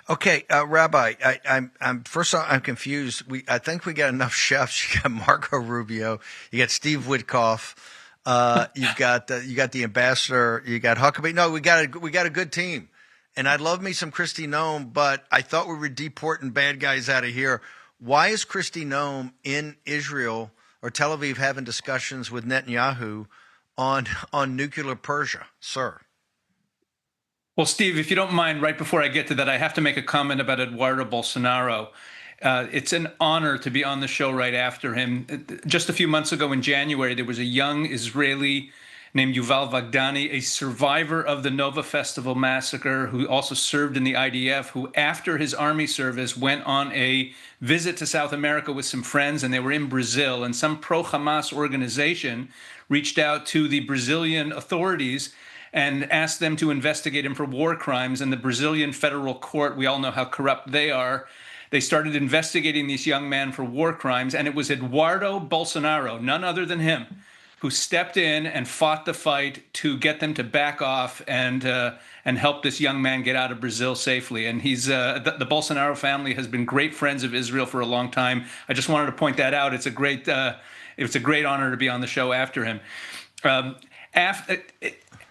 Okay, Rabbi, I'm first off, I'm confused. I think we got enough chefs. You got Marco Rubio, you got Steve Witkoff, you got the ambassador, you got Huckabee. No, we got a good team, and I love me some Christy Nome, but I thought we were deporting bad guys out of here. Why is Christy Nome in Israel or Tel Aviv having discussions with Netanyahu on nuclear Persia, sir? Well, Steve, if you don't mind, right before I get to that, I have to make a comment about Eduardo Bolsonaro. It's an honor to be on the show right after him. Just a few months ago in January, there was a young Israeli named Yuval Vagdani, a survivor of the Nova Festival massacre, who also served in the IDF, who after his army service went on a visit to South America with some friends, and they were in Brazil, and some pro-Hamas organization reached out to the Brazilian authorities and asked them to investigate him for war crimes. And the Brazilian federal court, we all know how corrupt they are, they started investigating this young man for war crimes. And it was Eduardo Bolsonaro, none other than him, who stepped in and fought the fight to get them to back off and help this young man get out of Brazil safely. And he's the Bolsonaro family has been great friends of Israel for a long time. I just wanted to point that out. It's a great honor to be on the show after him.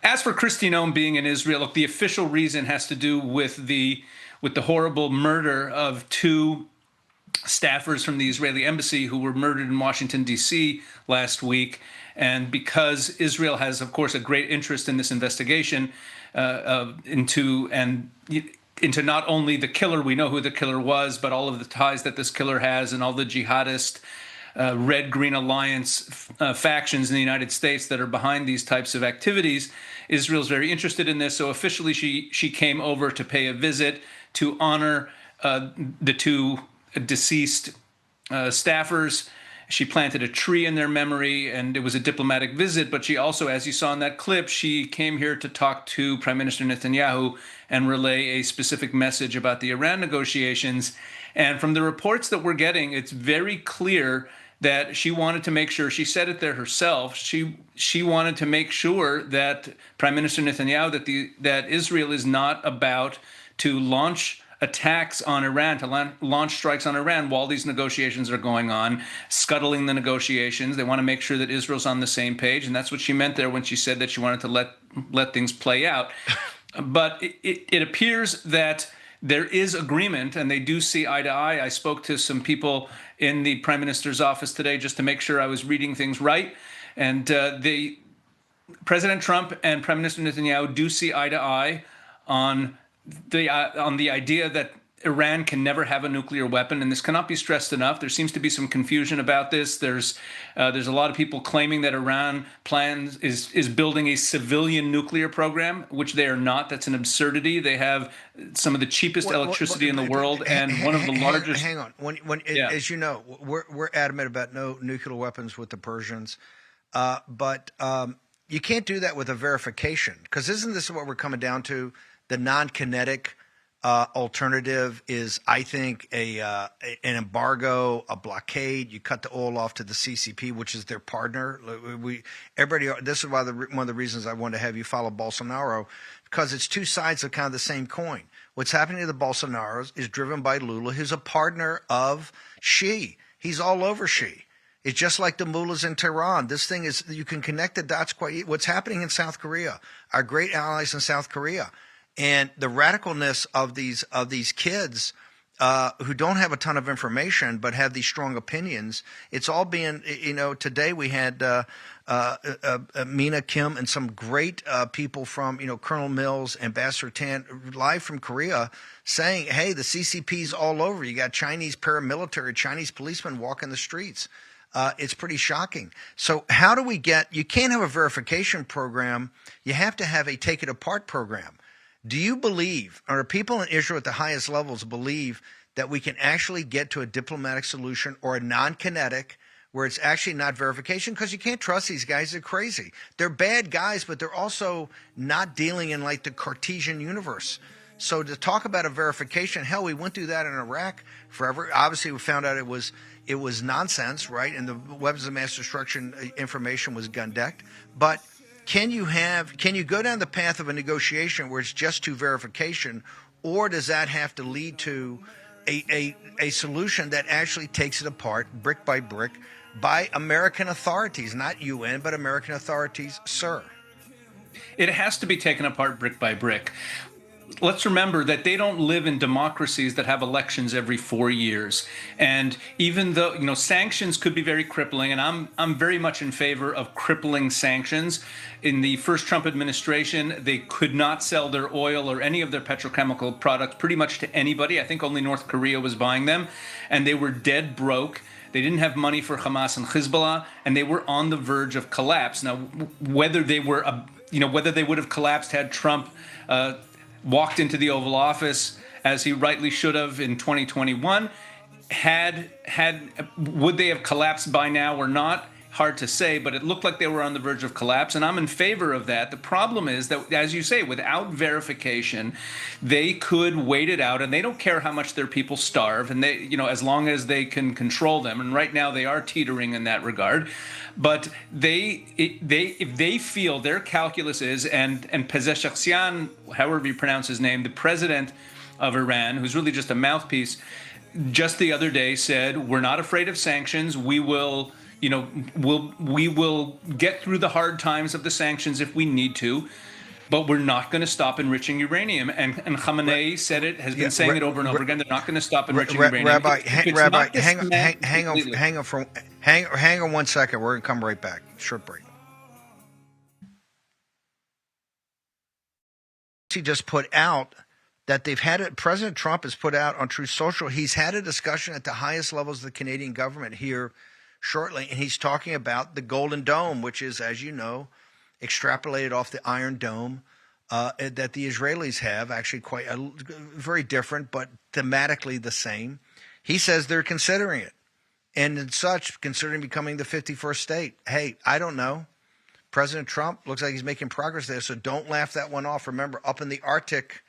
As for Christy Nome being in Israel, look, the official reason has to do with the horrible murder of two staffers from the Israeli embassy who were murdered in Washington, D.C. last week. And because Israel has, of course, a great interest in this investigation into not only the killer, we know who the killer was, but all of the ties that this killer has and all the jihadist Red-Green Alliance factions in the United States that are behind these types of activities. Israel's very interested in this, so officially she came over to pay a visit to honor the two deceased staffers. She planted a tree in their memory, and it was a diplomatic visit, but she also, as you saw in that clip, she came here to talk to Prime Minister Netanyahu and relay a specific message about the Iran negotiations. And from the reports that we're getting, it's very clear that she wanted to make sure, she said it there herself, she wanted to make sure that Prime Minister Netanyahu, that Israel is not about to launch attacks on Iran, to launch strikes on Iran while these negotiations are going on, scuttling the negotiations. They want to make sure that Israel's on the same page, and that's what she meant there when she said that she wanted to let things play out. But it appears that there is agreement, and they do see eye to eye. I spoke to some people in the Prime Minister's office today just to make sure I was reading things right. And President Trump and Prime Minister Netanyahu do see eye to eye on the idea that Iran can never have a nuclear weapon, and this cannot be stressed enough. There seems to be some confusion about this. There's a lot of people claiming that Iran is building a civilian nuclear program, which they are not. That's an absurdity. They have some of the cheapest electricity in the world, and one of the largest. Hang on, as you know, we're adamant about no nuclear weapons with the Persians, but you can't do that with a verification, because isn't this what we're coming down to? The non-kinetic alternative is, I think, an embargo, a blockade. You cut the oil off to the CCP, which is their partner. This is why one of the reasons I wanted to have you follow Bolsonaro, because it's two sides of kind of the same coin. What's happening to the Bolsonaros is driven by Lula, who's a partner of Xi. He's all over Xi. It's just like the mullahs in Tehran. This thing is, you can connect the dots quite. What's happening in South Korea, our great allies in South Korea. And the radicalness of these kids who don't have a ton of information but have these strong opinions, it's all being, today we had Mina Kim and some great people from, Colonel Mills, Ambassador Tan, live from Korea saying, hey, the CCP's all over. You got Chinese paramilitary, Chinese policemen walking the streets. It's pretty shocking. So how do we you can't have a verification program. You have to have a take it apart program. Do you believe, or people in Israel at the highest levels believe, that we can actually get to a diplomatic solution or a non-kinetic where it's actually not verification? Because you can't trust these guys. They're crazy. They're bad guys, but they're also not dealing in like the Cartesian universe. So to talk about a verification, hell, we went through that in Iraq forever. Obviously, we found out it was nonsense, right? And the weapons of mass destruction information was gun decked. But can you go down the path of a negotiation where it's just to verification, or does that have to lead to a solution that actually takes it apart brick by brick by American authorities, not UN, but American authorities, sir? It has to be taken apart brick by brick. Let's remember that they don't live in democracies that have elections every 4 years. And even though, sanctions could be very crippling, and I'm very much in favor of crippling sanctions. In the first Trump administration, they could not sell their oil or any of their petrochemical products pretty much to anybody. I think only North Korea was buying them, and they were dead broke. They didn't have money for Hamas and Hezbollah, and they were on the verge of collapse. Now, whether they would have collapsed had Trump walked into the Oval Office as he rightly should have in 2021, would they have collapsed by now or not? Hard to say, but it looked like they were on the verge of collapse, and I'm in favor of that. The problem is that, as you say, without verification, they could wait it out, and they don't care how much their people starve, and they, as long as they can control them. And right now, they are teetering in that regard. But if they feel their calculus is, and Pezeshkian, however you pronounce his name, the president of Iran, who's really just a mouthpiece, just the other day said, "We're not afraid of sanctions. We will." We will get through the hard times of the sanctions if we need to, but we're not going to stop enriching uranium. And Khamenei said it, has been saying it over and over again. They're not going to stop enriching uranium. Rabbi, hang on 1 second. We're going to come right back. Short break. He just put out that they've had it. President Trump has put out on Truth Social. He's had a discussion at the highest levels of the Canadian government here shortly, and he's talking about the Golden Dome, which is, as you know, extrapolated off the Iron Dome that the Israelis have, actually quite very different, but thematically the same. He says they're considering it, and in such, considering becoming the 51st state. Hey, I don't know. President Trump looks like he's making progress there, so don't laugh that one off. Remember, up in the Arctic,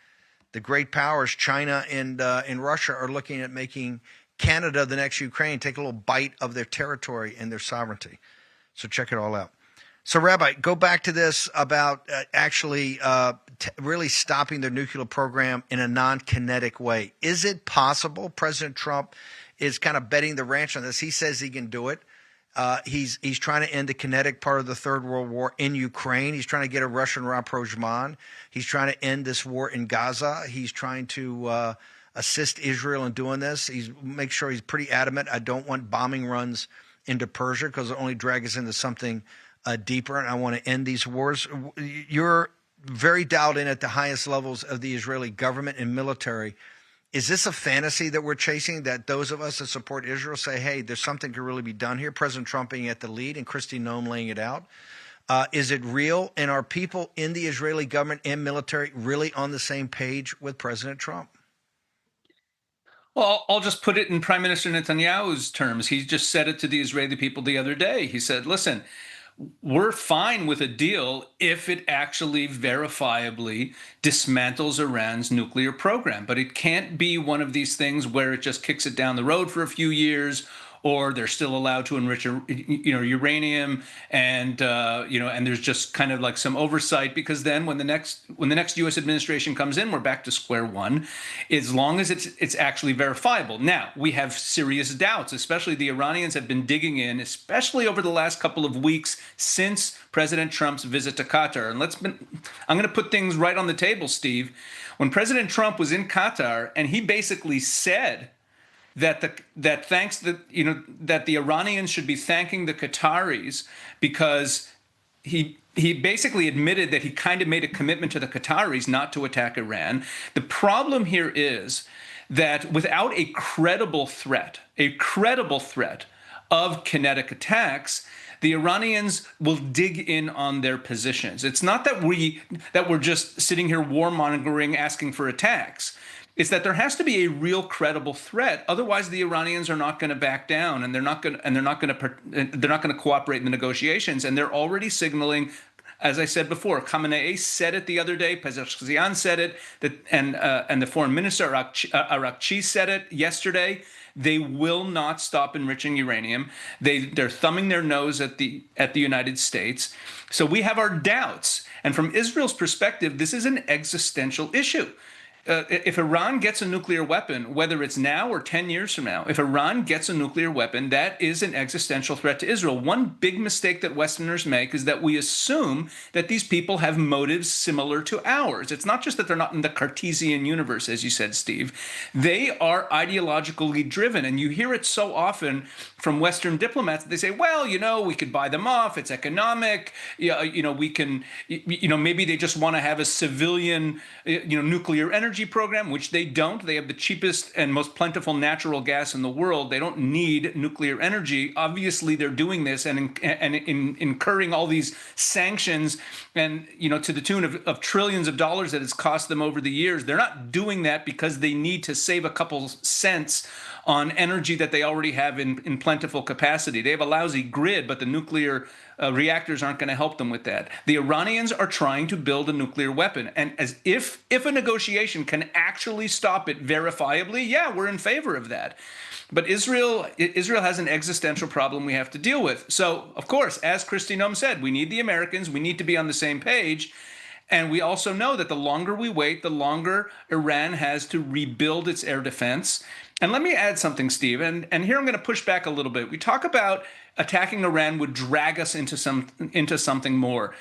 the great powers, China and Russia, are looking at making Canada, the next Ukraine, take a little bite of their territory and their sovereignty. So check it all out. So, Rabbi, go back to this about really stopping their nuclear program in a non-kinetic way. Is it possible? President Trump is kind of betting the ranch on this. He says he can do it. He's trying to end the kinetic part of the Third World War in Ukraine. He's trying to get a Russian rapprochement. He's trying to end this war in Gaza. He's trying to assist Israel in doing this. Make sure he's pretty adamant. I don't want bombing runs into Persia because it'll only drag us into something deeper, and I want to end these wars. You're very dialed in at the highest levels of the Israeli government and military. Is this a fantasy that we're chasing, that those of us that support Israel say, hey, there's something could really be done here? President Trump being at the lead and Kristi Noem laying it out. Is it real? And are people in the Israeli government and military really on the same page with President Trump? Well, I'll just put it in Prime Minister Netanyahu's terms. He just said it to the Israeli people the other day. He said, listen, we're fine with a deal if it actually verifiably dismantles Iran's nuclear program. But it can't be one of these things where it just kicks it down the road for a few years, or they're still allowed to enrich, uranium, and and there's just kind of like some oversight, because then when the next U.S. administration comes in, we're back to square one, as long as it's actually verifiable. Now we have serious doubts, especially the Iranians have been digging in, especially over the last couple of weeks since President Trump's visit to Qatar. And I'm going to put things right on the table, Steve. When President Trump was in Qatar, and he basically said that the Iranians should be thanking the Qataris, because he basically admitted that he kind of made a commitment to the Qataris not to attack Iran. The problem here is that without a credible threat of kinetic attacks, the Iranians will dig in on their positions. It's not that we're just sitting here warmongering, asking for attacks. It's that there has to be a real credible threat. Otherwise, the Iranians are not going to back down, and they're not going to cooperate in the negotiations. And they're already signaling, as I said before, Khamenei said it the other day, Pezeshkian said it, and the foreign minister Arakchi said it yesterday. They will not stop enriching uranium. They're thumbing their nose at the United States. So we have our doubts. And from Israel's perspective, this is an existential issue. if Iran gets a nuclear weapon, whether it's now or 10 years from now, if Iran gets a nuclear weapon, that is an existential threat to Israel. One big mistake that Westerners make is that we assume that these people have motives similar to ours. It's not just that they're not in the Cartesian universe, as you said, Steve. They are ideologically driven. And you hear it so often from Western diplomats. They say, well, we could buy them off. It's economic. We can, maybe they just want to have a civilian, nuclear energy program, which they don't. They have the cheapest and most plentiful natural gas in the world. They don't need nuclear energy. Obviously, they're doing this and incurring all these sanctions and, to the tune of trillions of dollars that it's cost them over the years. They're not doing that because they need to save a couple cents on energy that they already have in plentiful capacity. They have a lousy grid, but the nuclear reactors aren't going to help them with that. The Iranians are trying to build a nuclear weapon. And as if a negotiation can actually stop it verifiably, yeah, we're in favor of that. But Israel has an existential problem we have to deal with. So, of course, as Kristi Noem said, we need the Americans. We need to be on the same page. And we also know that the longer we wait, the longer Iran has to rebuild its air defense. And let me add something, Steve, and here I'm going to push back a little bit. We talk about attacking Iran would drag us into something more.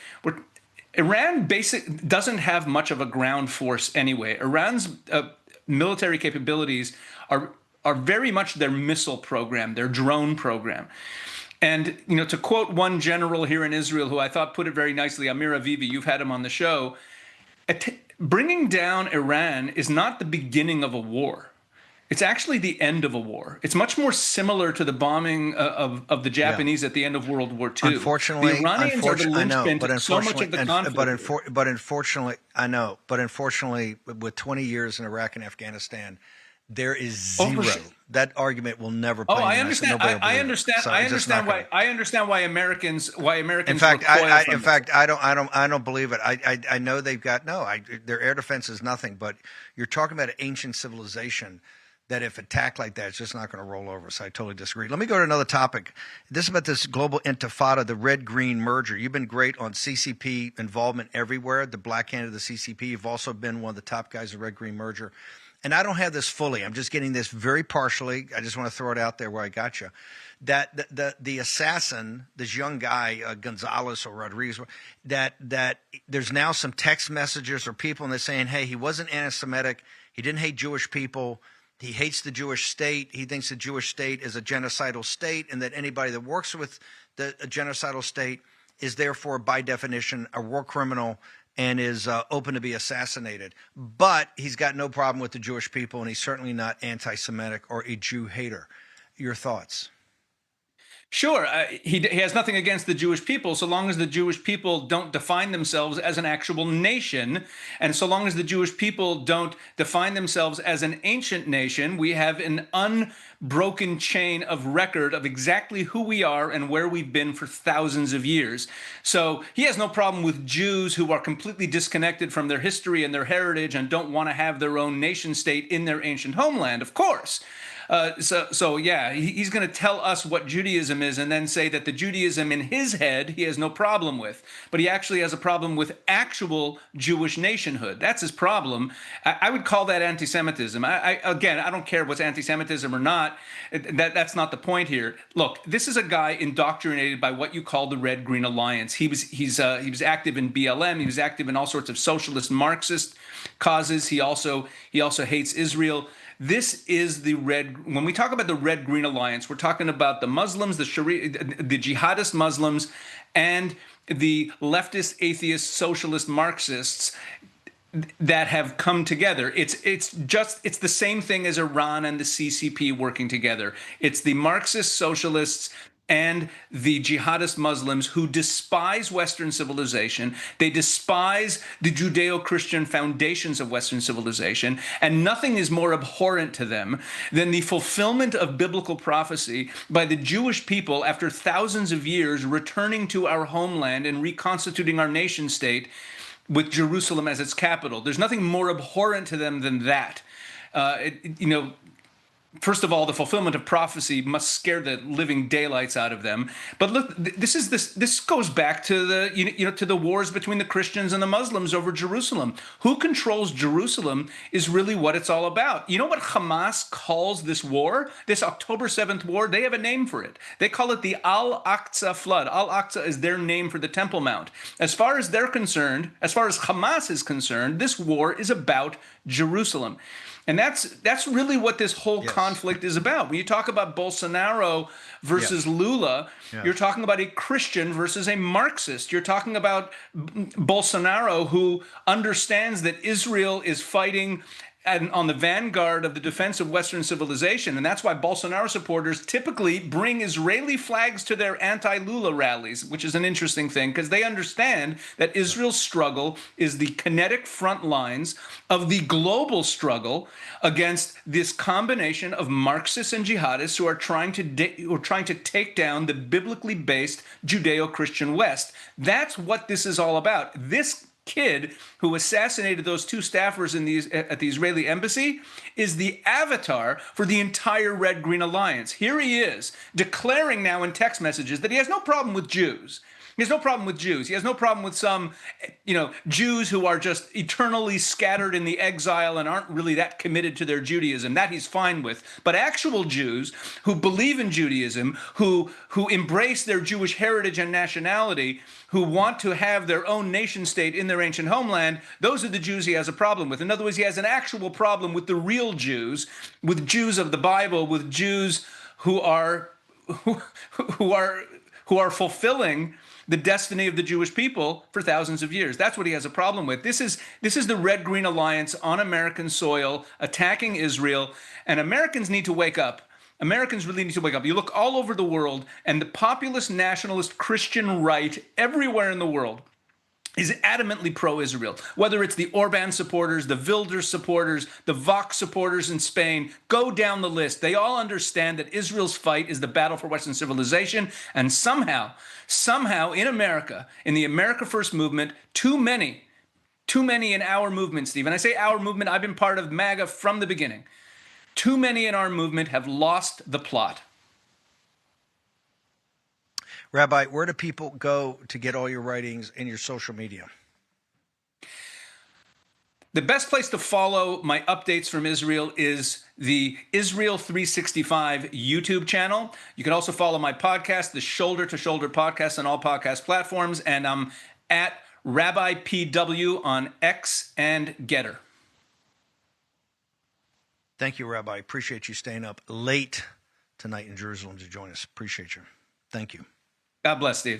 Iran doesn't have much of a ground force anyway. Iran's military capabilities are very much their missile program, their drone program. And, to quote one general here in Israel, who I thought put it very nicely, Amir Avivi, you've had him on the show, bringing down Iran is not the beginning of a war. It's actually the end of a war. It's much more similar to the bombing of the Japanese at the end of World War II. Unfortunately, the Iranians are the linchpin to so much of the conflict. But unfortunately, with 20 years in Iraq and Afghanistan, there is zero. That argument will never play. I understand. I understand why Americans. In fact, I don't believe it. I know they've got their air defense is nothing. But you're talking about an ancient civilization that, if attacked like that, it's just not going to roll over. So I totally disagree. Let me go to another topic. This is about this global intifada, the red-green merger. You've been great on CCP involvement everywhere. The black hand of the CCP. You've also been one of the top guys of the red-green merger. And I don't have this fully. I'm just getting this very partially. I just want to throw it out there where I got you. That the assassin, this young guy, Gonzalez or Rodriguez, that there's now some text messages or people, and they're saying, hey, he wasn't anti-Semitic. He didn't hate Jewish people. He hates the Jewish state. He thinks the Jewish state is a genocidal state, and that anybody that works with a genocidal state is therefore, by definition, a war criminal and is open to be assassinated. But he's got no problem with the Jewish people, and he's certainly not anti-Semitic or a Jew hater. Your thoughts? Sure. He has nothing against the Jewish people so long as the Jewish people don't define themselves as an actual nation. And so long as the Jewish people don't define themselves as an ancient nation, we have an unbroken chain of record of exactly who we are and where we've been for thousands of years. So he has no problem with Jews who are completely disconnected from their history and their heritage and don't want to have their own nation state in their ancient homeland, of course. So yeah, he's going to tell us what Judaism is and then say that the Judaism in his head he has no problem with. But he actually has a problem with actual Jewish nationhood. That's his problem. I would call that anti-Semitism. Again, I don't care what's anti-Semitism or not. That's not the point here. Look, this is a guy indoctrinated by what you call the Red-Green Alliance. He was active in BLM. He was active in all sorts of socialist Marxist causes. He also hates Israel. This is when we talk about the Red-Green Alliance, we're talking about the Muslims, the Sharia, the jihadist Muslims, and the leftist, atheist, socialist Marxists that have come together. It's the same thing as Iran and the CCP working together. It's the Marxist socialists and the jihadist Muslims who despise Western civilization. They despise the Judeo-Christian foundations of Western civilization, and nothing is more abhorrent to them than the fulfillment of biblical prophecy by the Jewish people after thousands of years returning to our homeland and reconstituting our nation state with Jerusalem as its capital. There's nothing more abhorrent to them than that. First of all, the fulfillment of prophecy must scare the living daylights out of them. But look, this goes back to to the wars between the Christians and the Muslims over Jerusalem. Who controls Jerusalem is really what it's all about. You know what Hamas calls this war? This October 7th war, they have a name for it. They call it the Al-Aqsa flood. Al-Aqsa is their name for the Temple Mount. As far as they're concerned, as far as Hamas is concerned, this war is about Jerusalem. And that's really what this whole conflict is about. When you talk about Bolsonaro versus Lula, you're talking about a Christian versus a Marxist. You're talking about Bolsonaro, who understands that Israel is fighting on the vanguard of the defense of Western civilization. And that's why Bolsonaro supporters typically bring Israeli flags to their anti-Lula rallies, which is an interesting thing, because they understand that Israel's struggle is the kinetic front lines of the global struggle against this combination of Marxists and jihadists who are trying to take down the biblically based Judeo-Christian West. That's what this is all about. This kid who assassinated those two staffers at the Israeli embassy is the avatar for the entire Red-Green Alliance. Here he is declaring now in text messages that he has no problem with Jews. He has no problem with Jews. He has no problem with some, Jews who are just eternally scattered in the exile and aren't really that committed to their Judaism. That he's fine with. But actual Jews who believe in Judaism, who embrace their Jewish heritage and nationality, who want to have their own nation state in their ancient homeland, those are the Jews he has a problem with. In other words, he has an actual problem with the real Jews, with Jews of the Bible, with Jews who are fulfilling the destiny of the Jewish people for thousands of years. That's what he has a problem with. This is the Red-Green Alliance on American soil attacking Israel, and Americans need to wake up. Americans really need to wake up. You look all over the world, and the populist, nationalist, Christian right everywhere in the world is adamantly pro-Israel. Whether it's the Orban supporters, the Wilders supporters, the Vox supporters in Spain, go down the list. They all understand that Israel's fight is the battle for Western civilization, and somehow in America, in the America First movement, too many in our movement, Steve, and I say our movement, I've been part of MAGA from the beginning. Too many in our movement have lost the plot. Rabbi, where do people go to get all your writings and your social media? The best place to follow my updates from Israel is the Israel 365 YouTube channel. You can also follow my podcast, the Shoulder to Shoulder podcast, on all podcast platforms. And I'm at Rabbi PW on X and Getter. Thank you, Rabbi. Appreciate you staying up late tonight in Jerusalem to join us. Appreciate you. Thank you. God bless, Steve.